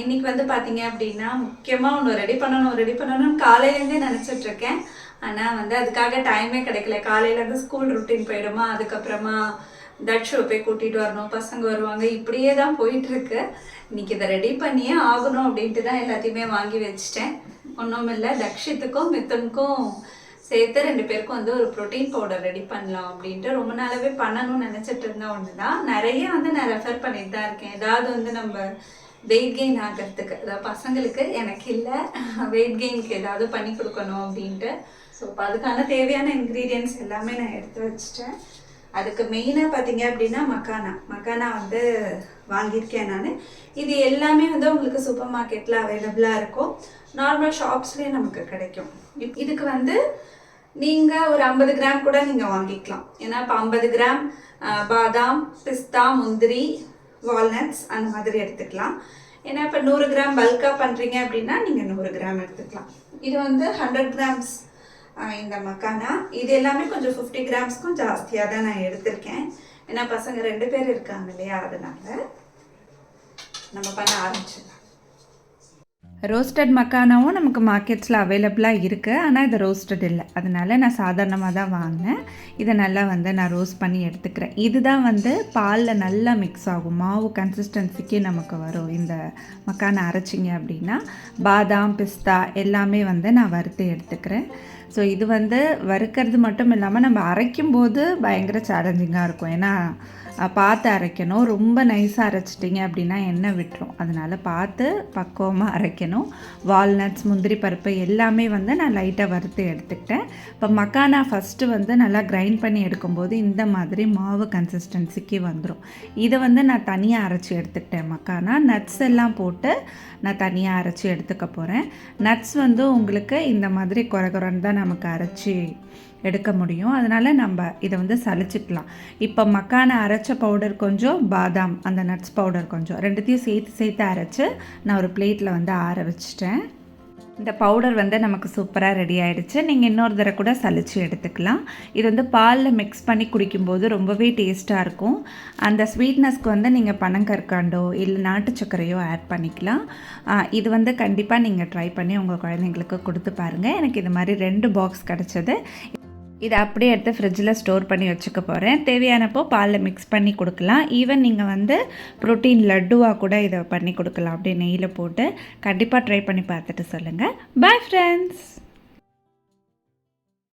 இன்னைக்கு வந்து பார்த்தீங்க அப்படின்னா முக்கியமாக ஒன்று ரெடி பண்ணணும்னு காலையிலேருந்தே நினச்சிட்டு இருக்கேன். ஆனால் வந்து அதுக்காக டைமே கிடைக்கல. காலையிலேருந்து ஸ்கூல் ரொட்டீன் போயிடுமா, அதுக்கப்புறமா தட்ஷோ போய் கூட்டிகிட்டு வரணும், பசங்க வருவாங்க, இப்படியே தான் போயிட்டுருக்கு. இன்னைக்கு இதை ரெடி பண்ணியே ஆகணும் அப்படின்ட்டு தான் எல்லாத்தையுமே வாங்கி வச்சிட்டேன். ஒன்றும் இல்லை, தக்ஷித்துக்கும் மித்துனுக்கும் சேர்த்து 2 பேருக்கும் வந்து ஒரு ப்ரோட்டீன் பவுடர் ரெடி பண்ணலாம் அப்படின்ட்டு ரொம்ப நாளாகவே பண்ணணும்னு நினச்சிட்டு இருந்த ஒன்று தான். நிறைய வந்து நான் ரெஃபர் பண்ணிட்டு தான் இருக்கேன். ஏதாவது வந்து நம்ம வெயிட் கெயின் ஆகிறதுக்கு, அதாவது பசங்களுக்கு, எனக்கு இல்லை, வெயிட் கெயினுக்கு ஏதாவது பண்ணி கொடுக்கணும் அப்படின்ட்டு. ஸோ இப்போ அதுக்கான தேவையான இன்க்ரீடியன்ட்ஸ் எல்லாமே நான் எடுத்து வச்சிட்டேன். அதுக்கு மெயினாக பார்த்தீங்க அப்படின்னா மக்கானா வந்து வாங்கியிருக்கேன் நான். இது எல்லாமே வந்து உங்களுக்கு சூப்பர் மார்க்கெட்டில் அவைலபிளாக இருக்கும், நார்மல் ஷாப்ஸ்லேயே நமக்கு கிடைக்கும். இதுக்கு வந்து நீங்கள் ஒரு 50 கிராம் கூட நீங்கள் வாங்கிக்கலாம். ஏன்னா இப்போ 50 கிராம் பாதாம், பிஸ்தா, முந்திரி, வால்நட்ஸ் அந்த மாதிரி எடுத்துக்கலாம். ஏன்னா இப்போ 100 கிராம் பல்காக பண்ணுறீங்க அப்படின்னா நீங்கள் 100 கிராம் எடுத்துக்கலாம். இது வந்து 100 கிராம்ஸ் இந்த மக்கானா. இது எல்லாமே கொஞ்சம் 50 கிராம்ஸ்க்கும் ஜாஸ்தியாக தான் நான் எடுத்திருக்கேன். ஏன்னா பசங்க 2 பேர் இருக்காங்க இல்லையா, அதனால் நம்ம பண்ண ஆரம்பிச்சிடலாம். ரோஸ்டட் மக்கானாவும் நமக்கு மார்க்கெட்ஸில் அவைலபிளாக இருக்குது. ஆனால் இது ரோஸ்டட் இல்லை, அதனால் நான் சாதாரணமாக தான் வாங்கினேன். இதை நல்லா வந்து நான் ரோஸ்ட் பண்ணி எடுத்துக்கிறேன். இதுதான் வந்து பாலில் நல்லா மிக்ஸ் ஆகும், மாவு கன்சிஸ்டன்சிக்கு நமக்கு வரும். இந்த மக்கானா அரைச்சிங்க அப்படின்னா பாதாம், பிஸ்தா எல்லாமே வந்து நான் வறுத்து எடுத்துக்கிறேன். ஸோ இது வந்து வறுக்கிறது மட்டும் இல்லாமல் நம்ம அரைக்கும்போது பயங்கர சேலஞ்சிங்காக இருக்கும். ஏன்னா பார்த்து அரைக்கணும். ரொம்ப நைஸாக அரைச்சிட்டிங்க அப்படின்னா எண்ணெய் விட்டுரும். அதனால் பார்த்து பக்குவமாக அரைக்கணும். வால்நட்ஸ், முந்திரி பருப்பு எல்லாமே வந்து நான் லைட்டாக வறுத்து எடுத்துக்கிட்டேன். இப்போ மக்கானா ஃபஸ்ட்டு வந்து நல்லா கிரைண்ட் பண்ணி எடுக்கும்போது இந்த மாதிரி மாவு கன்சிஸ்டன்சிக்கு வந்துடும். இதை வந்து நான் தனியாக அரைச்சி எடுத்துக்கிட்டேன். மக்கானா நட்ஸ் எல்லாம் போட்டு நான் தனியாக அரைச்சி எடுத்துக்க போகிறேன். நட்ஸ் வந்து உங்களுக்கு இந்த மாதிரி குறைன்னு தான் நமக்கு அரைச்சி எடுக்க முடியும். அதனால் நம்ம இதை வந்து சலிச்சிக்கலாம். இப்போ மக்கான அரைச்ச பவுடர் கொஞ்சம், பாதாம் அந்த நட்ஸ் பவுடர் கொஞ்சம், ரெண்டுத்தையும் சேர்த்து அரைச்சி நான் ஒரு பிளேட்டில் வந்து ஆற வச்சிட்டேன். இந்த பவுடர் வந்து நமக்கு சூப்பராக ரெடி ஆகிடுச்சு. நீங்கள் இன்னொரு தடவை கூட சலிச்சு எடுத்துக்கலாம். இது வந்து பாலில் மிக்ஸ் பண்ணி குடிக்கும்போது ரொம்பவே டேஸ்ட்டாக இருக்கும். அந்த ஸ்வீட்னஸ்க்கு வந்து நீங்கள் பனங்கற்கண்டோ இல்லை நாட்டு சர்க்கரையோ ஆட் பண்ணிக்கலாம். இது வந்து கண்டிப்பாக நீங்கள் ட்ரை பண்ணி உங்கள் குழந்தைங்களுக்கு கொடுத்து பாருங்கள். எனக்கு இது மாதிரி 2 பாக்ஸ் கிடச்சது. இதை அப்படியே எடுத்து ஃப்ரிட்ஜில் ஸ்டோர் பண்ணி வச்சுக்க போகிறேன். தேவையானப்போ பாலில் மிக்ஸ் பண்ணி கொடுக்கலாம். ஈவன் நீங்கள் வந்து ப்ரோட்டீன் லட்டுவாக கூட இதை பண்ணி கொடுக்கலாம், அப்படியே நெய்யில் போட்டு. கண்டிப்பாக ட்ரை பண்ணி பார்த்துட்டு சொல்லுங்கள். Bye friends.